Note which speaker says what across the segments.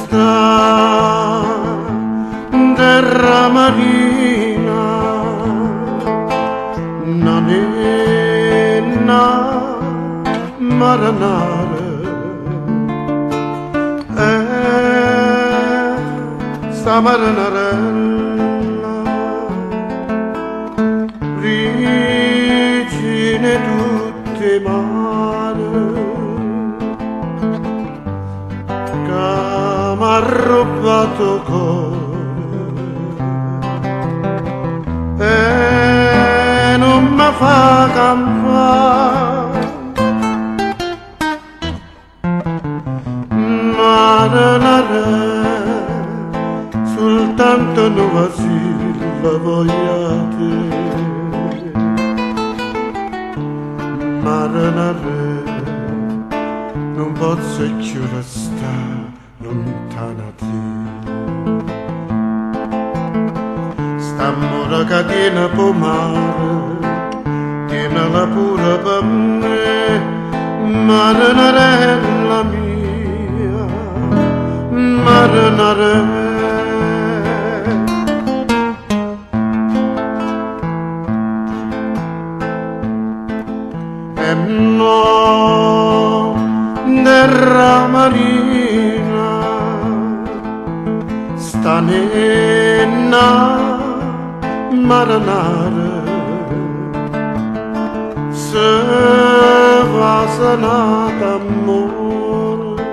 Speaker 1: sta terra marina non è maranare sta maranarella regine tutte mare che m'ha rubato cuore e non mi fa campare maranare soltanto nuova la vogliate maranare non posso più restare lontana da te stammo la catena po' mare tienila pure per me maranarella mia maranare e no terra marina sta nenna maranare se va sanata amore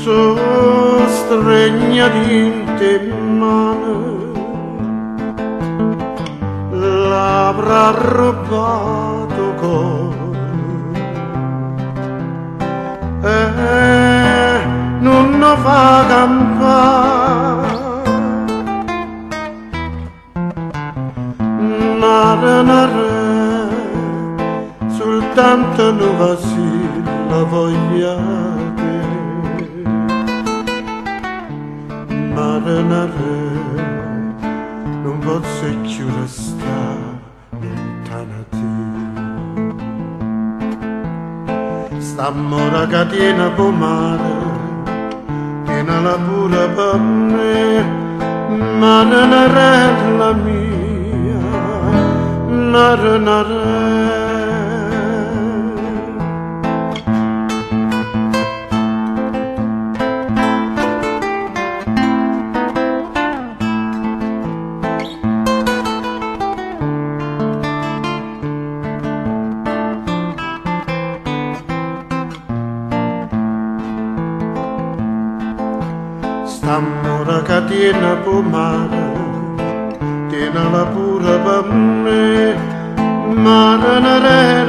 Speaker 1: so stregna di te mano l'avrà rubato cuore e non lo fa campare maranare soltanto nuova la voglia te maranare non posso più restare lontana da te stammo la catena po' mare tienila pure per me maranarella mia maranare stammo la catena po' mare tienila pure per me maranare